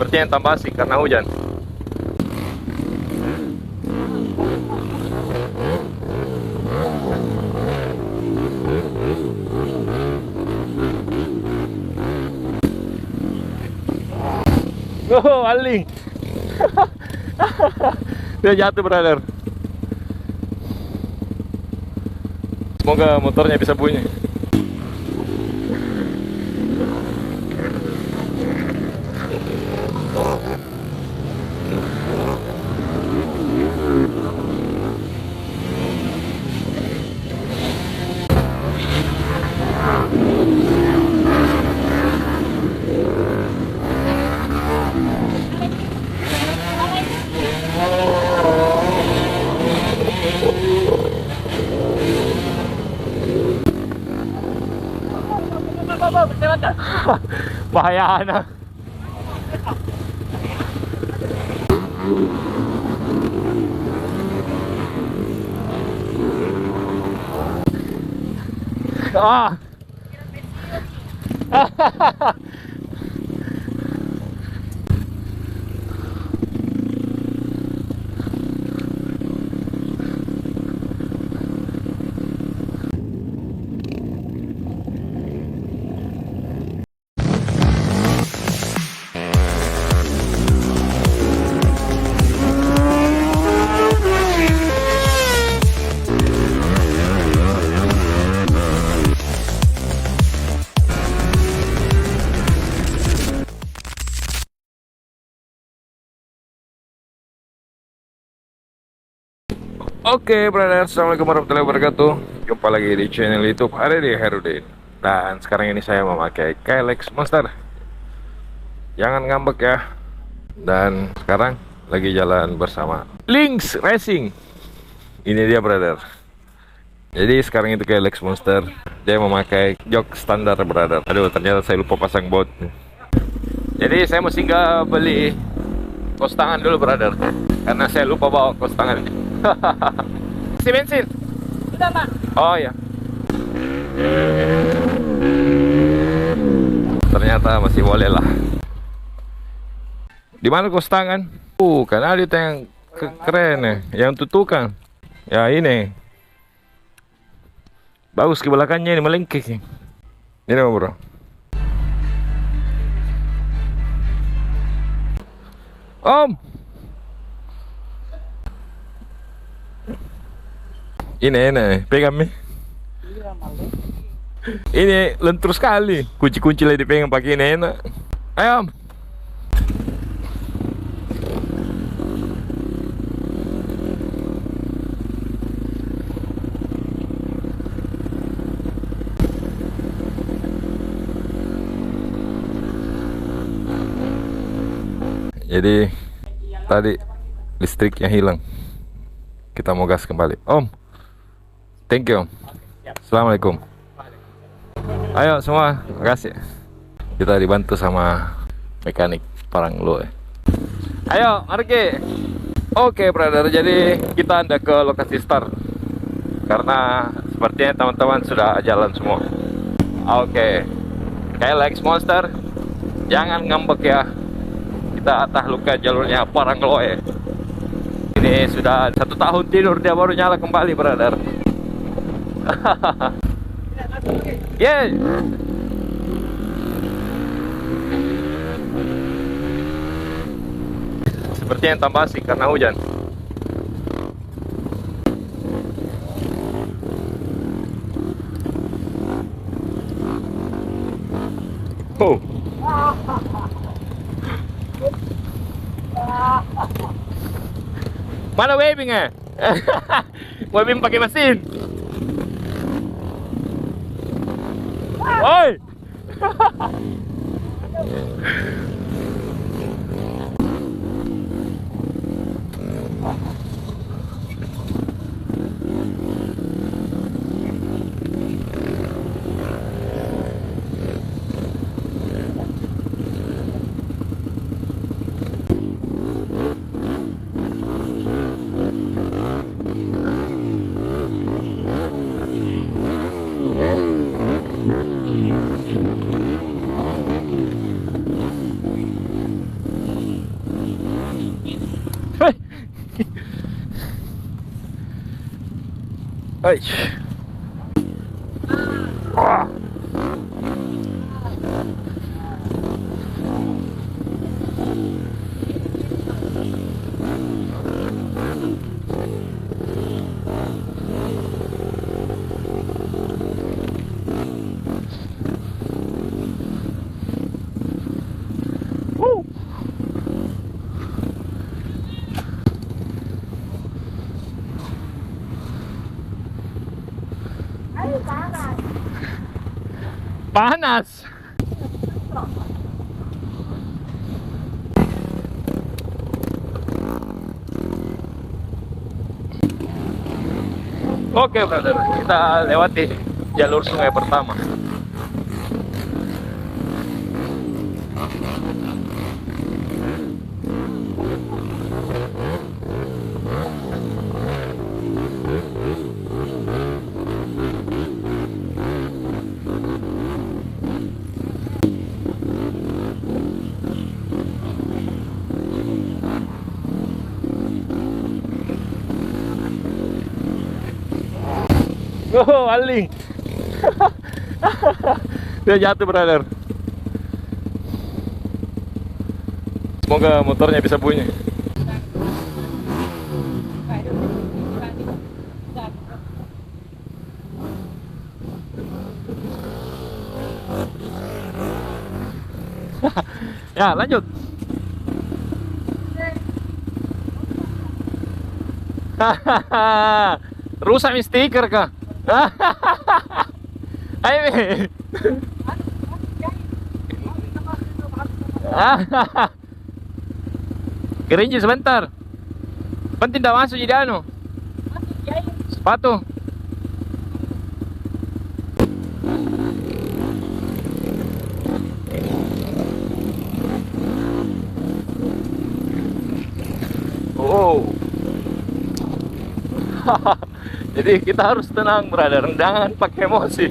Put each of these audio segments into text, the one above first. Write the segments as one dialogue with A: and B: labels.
A: Sepertinya tambah asik karena hujan. Oh, aling. Dia jatuh, brother. Semoga motornya bisa bunyi. Bahaya na. Ah. Oke, brother, assalamualaikum warahmatullahi wabarakatuh. Jumpa lagi di channel YouTube Aredi Herudin. Dan sekarang ini saya memakai KLX Monster. Jangan ngambek ya. Dan sekarang lagi jalan bersama Lynx Racing. Ini dia, brother. Jadi sekarang itu KLX Monster. Dia memakai jok standar, brother. Aduh, ternyata saya lupa pasang baut. Jadi saya mesti nggak beli kos tangan dulu, brother, karena saya lupa bawa kos tangan. Si bensin
B: Sudah, Pak.
A: oh ya, ternyata masih boleh lah. Di mana kos tangan? Kan ada yang keren ya, yang tutukan ya. Ini bagus, ke belakangnya ini melengkek ini, bro. Om, ini pegang nih. Ini lentur sekali, kunci-kunci lagi dipegang pakai ini enak. Ayo, Om. Jadi tadi listriknya hilang, kita mau gas kembali. Om, thank you, Om. Assalamualaikum. Ayo semua, makasih. Kita dibantu sama mekanik Paranglo. Ayo, mari. Oke, brother, jadi kita anda ke lokasi start karena sepertinya teman-teman sudah jalan semua. Oke, KLX Monster, jangan ngambek ya. Kita taklukkan jalurnya Paranglo. Ini sudah 1 tahun tidur, dia baru nyala kembali, brother. Yeah. Sepertinya tambah asik karena hujan. Oh. Mana waving ya? Waving pakai mesin. Oi. Hai. Wah. Panas. Oke, brother. Kita lewati jalur sungai pertama. Oh, aling. Dia jatuh, brother. Semoga motornya bisa bunyi. Ya, lanjut. Rusak nih stiker kah? Ayo, gerinji sebentar. Penting tidak masuk jadi anu. Sepatu. Oh. Jadi kita harus tenang, brother, jangan pakai emosi.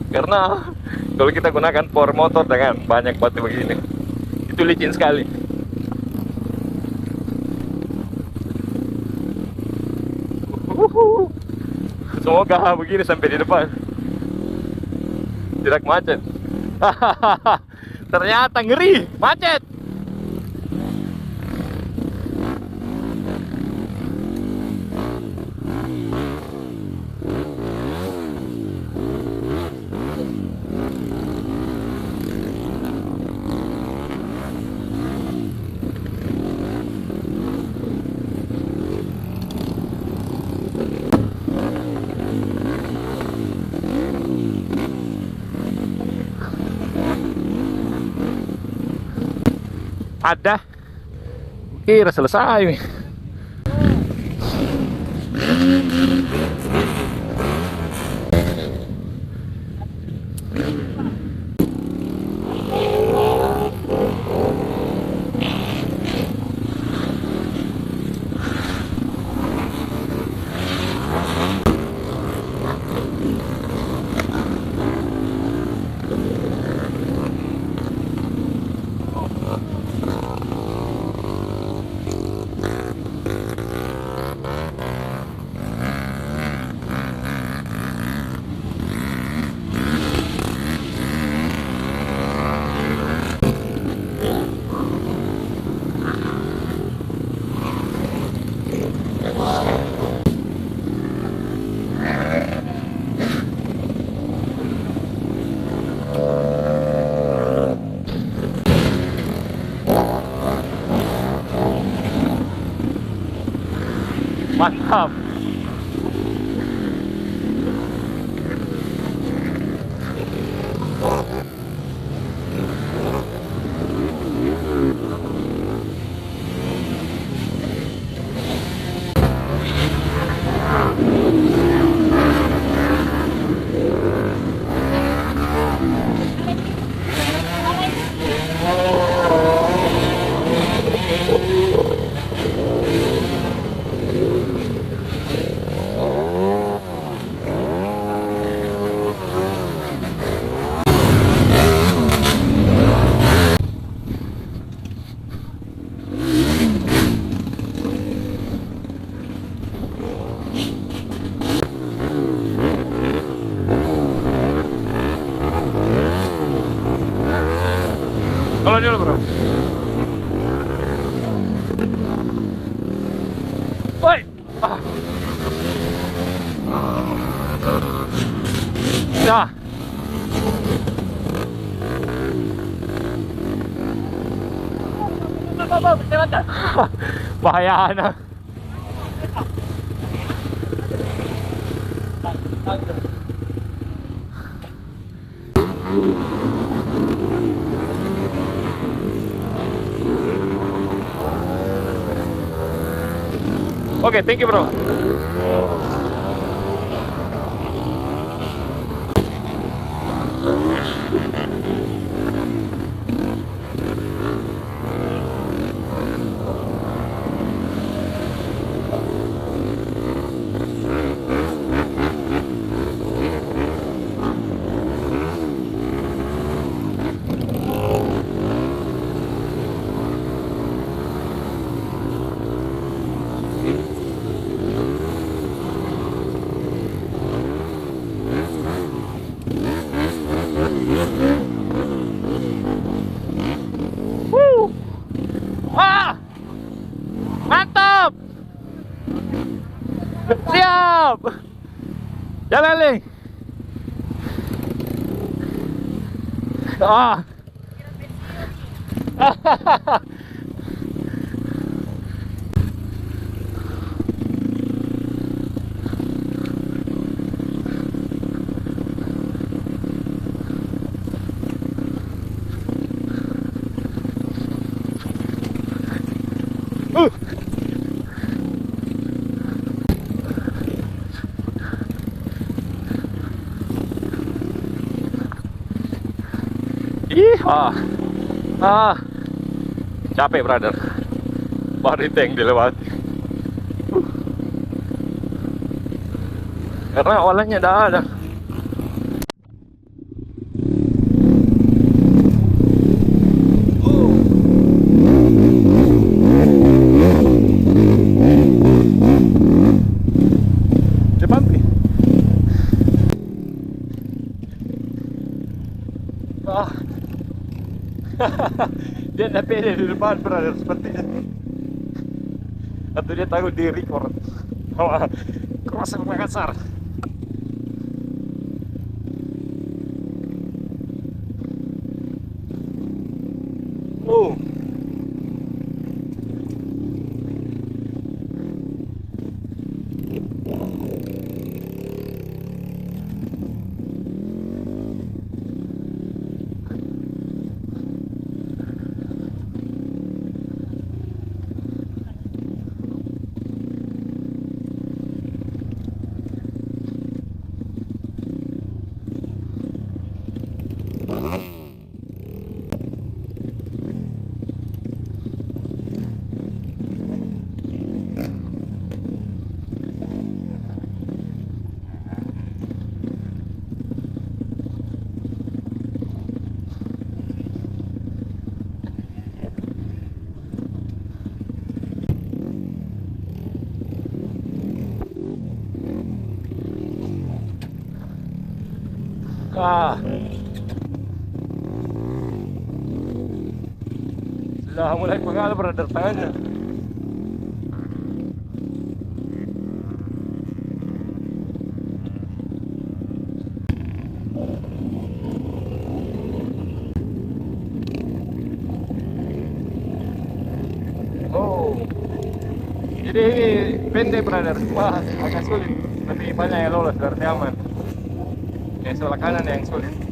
A: Karena kalau kita gunakan power motor dengan banyak batu begini, itu licin sekali. Semoga begini sampai di depan, tidak macet. Ternyata ngeri, macet. Ada, kira selesai. Mantap. Ah. Ya. Bahayaan na. Okay, thank you bro. Woo! Ah! Mantap! Siap! Jalan Ling! Ah! Ih, capek brother. Baru itu yang dilewati. Karena olahnya dah ada. Depan nih. Dia tidak pede di depan brother sepertinya. Atau dia tahu di record sama Crossing Makassar. Oh. Sudah mulai pengal brother tangannya. Oh, jadi pendek brother, wah agak sulit, tapi banyak yang lolos berarti aman. Yang sebelah kanan yang sulit.